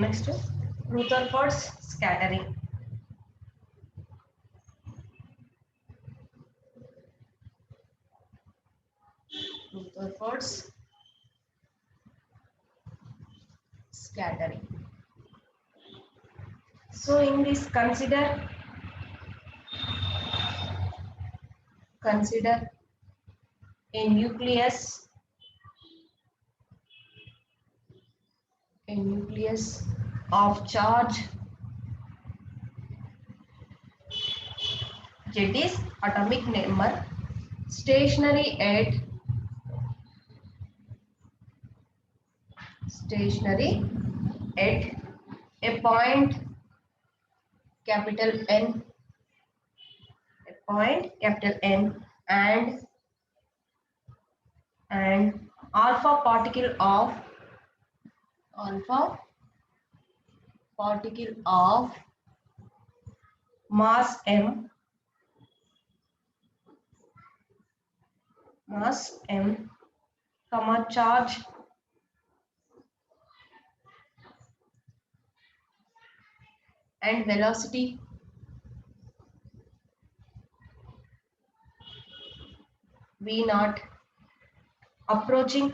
Next, Rutherford's scattering. Rutherford's scattering. So in this, consider a nucleus of charge Z is atomic number, stationary at a point capital N, and alpha particle of mass m, comma charge and velocity v naught approaching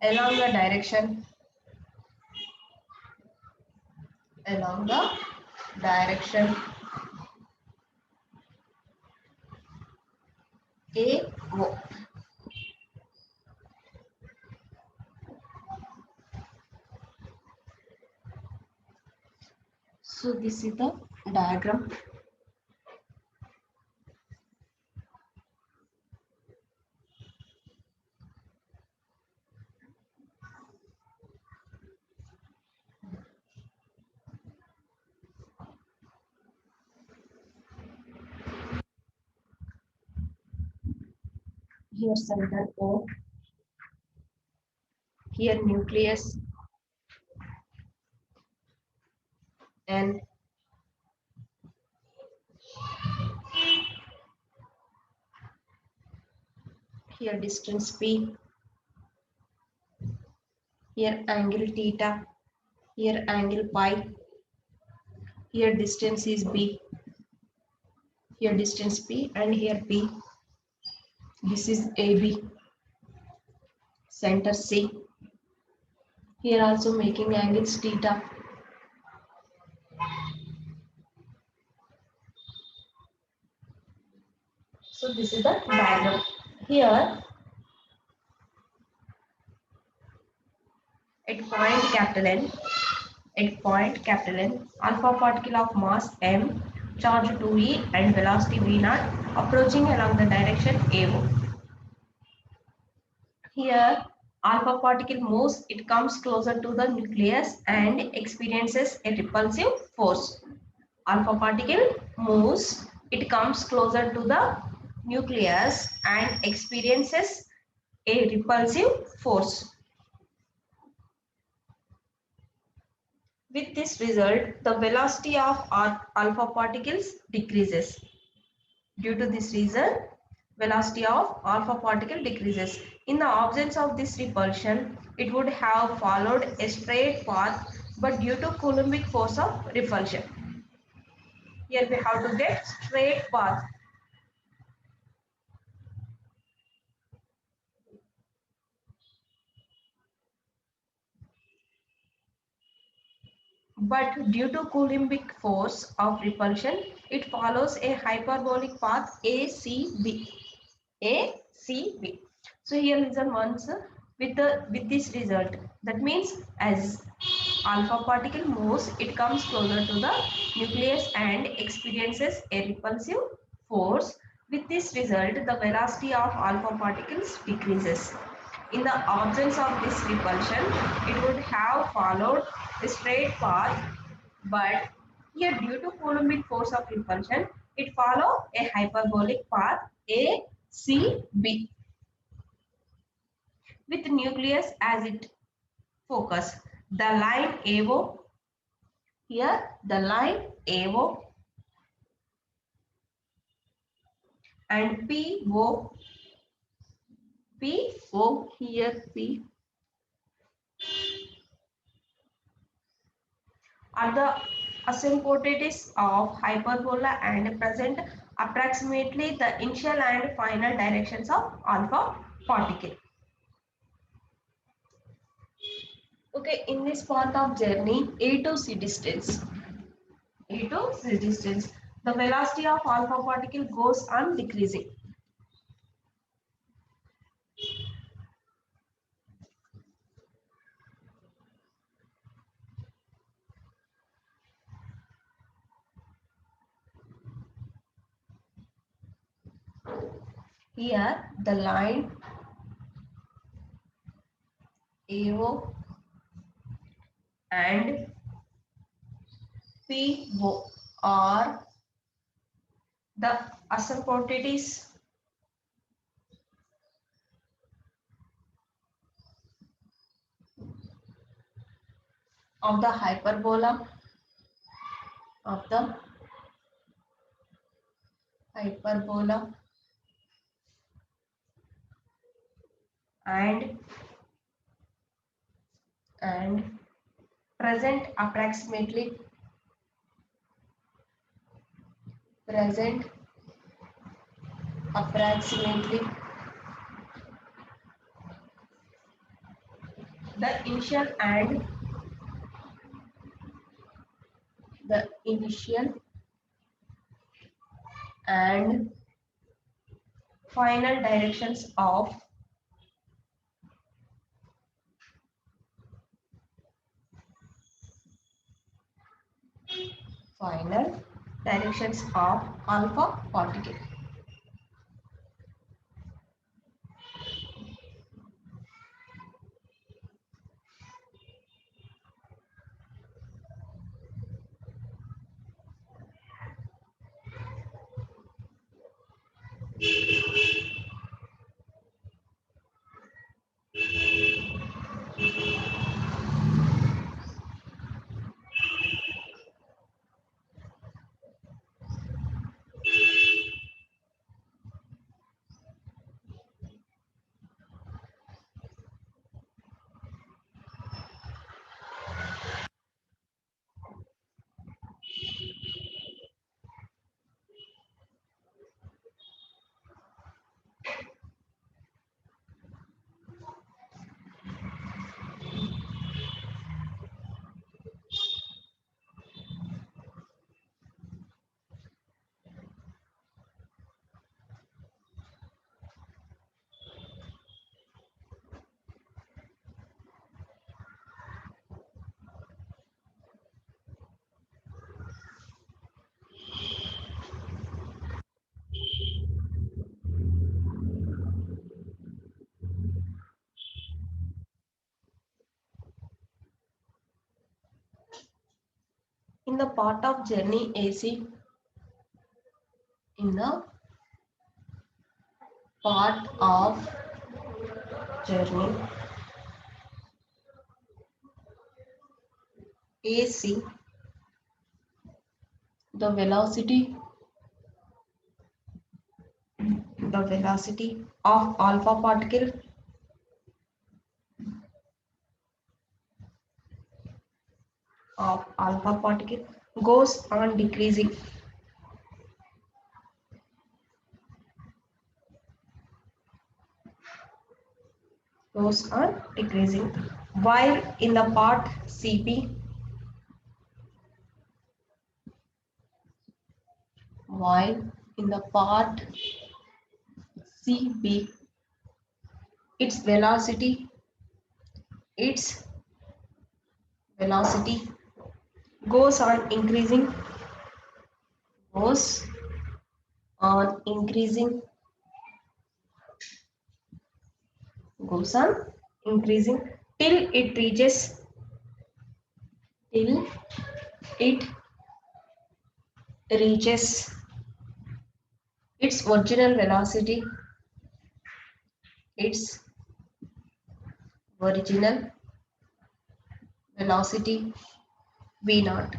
along the direction AO. So this is the diagram. Here center O, here nucleus N, here distance P, here angle theta, here angle pi, here distance is B, here distance P, and here P. This is AB, center C. Here also making angles theta. So this is the diagram. Here at point capital N, alpha particle of mass m, charge 2e and velocity v naught approaching along the direction AO. Here alpha particle moves, it comes closer to the nucleus and experiences a repulsive force. Alpha particle moves, it comes closer to the nucleus and experiences a repulsive force. With this result, the velocity of alpha particles decreases. Due to this reason, velocity of alpha particle decreases. In the absence of this repulsion, it would have followed a straight path, but due to Coulombic force of repulsion, here we have to get straight path. But due to Coulombic force of repulsion, it follows a hyperbolic path ACB. So here listen once with this result. That means as alpha particle moves, it comes closer to the nucleus and experiences a repulsive force. With this result, the velocity of alpha particles decreases. In the absence of this repulsion, it would have followed a straight path, but here due to Coulombic force of repulsion, it follows a hyperbolic path ACB with nucleus as its focus. The line AO, here the line AO and PO here P are the asymptotes of hyperbola and present approximately the initial and final directions of alpha particle. Okay, in this part of journey, A to C distance, the velocity of alpha particle goes on decreasing. Here, the line AO and PO are the asymptotes of the hyperbola of the hyperbola and present approximately the initial and final directions of alpha particle. In the part of journey AC, in the part of journey AC, the velocity of alpha particle goes on decreasing. While in the part CB, its velocity goes on increasing goes on increasing goes on increasing till it reaches its original velocity, its original velocity v naught.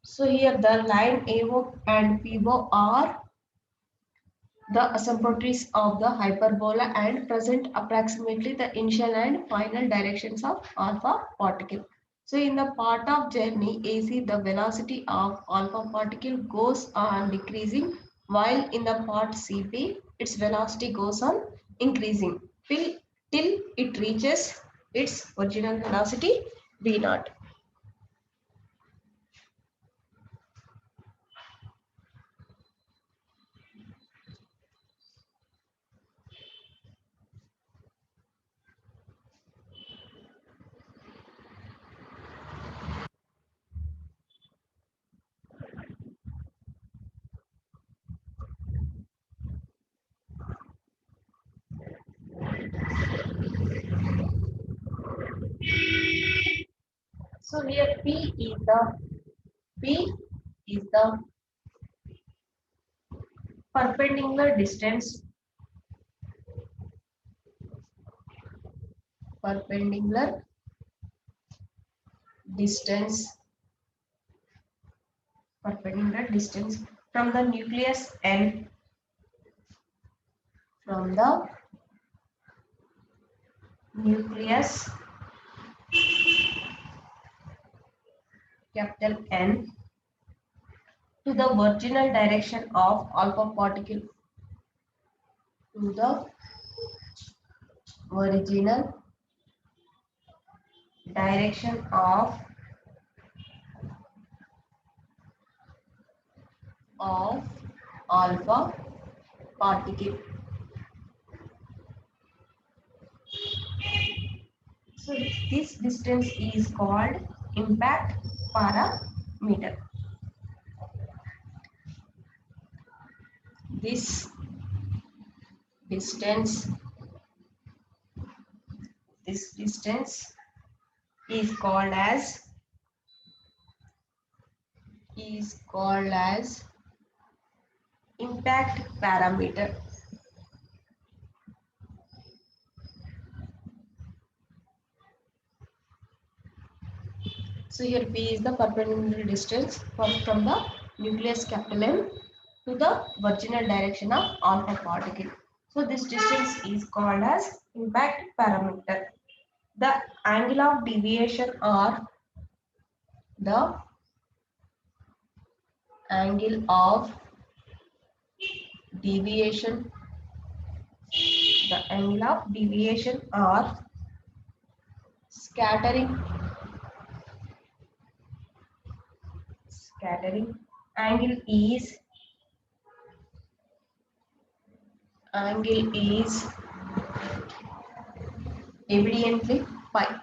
So here the line AO and PO are the asymptotes of the hyperbola and present approximately the initial and final directions of alpha particle. So in the part of journey AC, the velocity of alpha particle goes on decreasing, while in the part CP, its velocity goes on increasing till it reaches its original velocity V naught. So here P is the perpendicular distance, perpendicular distance, perpendicular distance from the nucleus N, from the nucleus capital N to the virginal direction of alpha particle, to the original direction of alpha particle. So this distance is called impact parameter. This distance is called as impact parameter. So here P is the perpendicular distance from the nucleus capital M to the virginal direction of alpha particle. So this distance is called as impact parameter. The angle of deviation or the angle of deviation, the angle of deviation or scattering angle is evidently pi.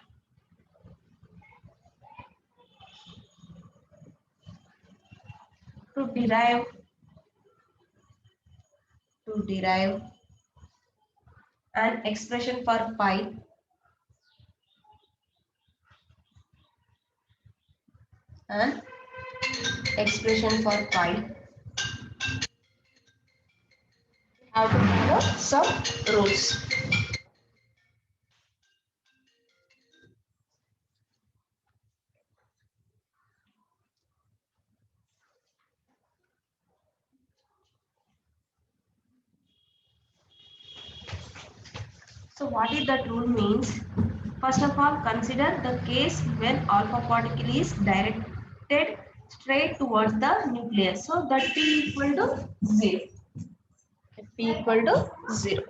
To derive an expression for pi, an expression for pi, have to follow some rules. So what is that rule means? First of all, consider the case when alpha particle is directed straight towards the nucleus. So that P equal to 0. P equal to 0.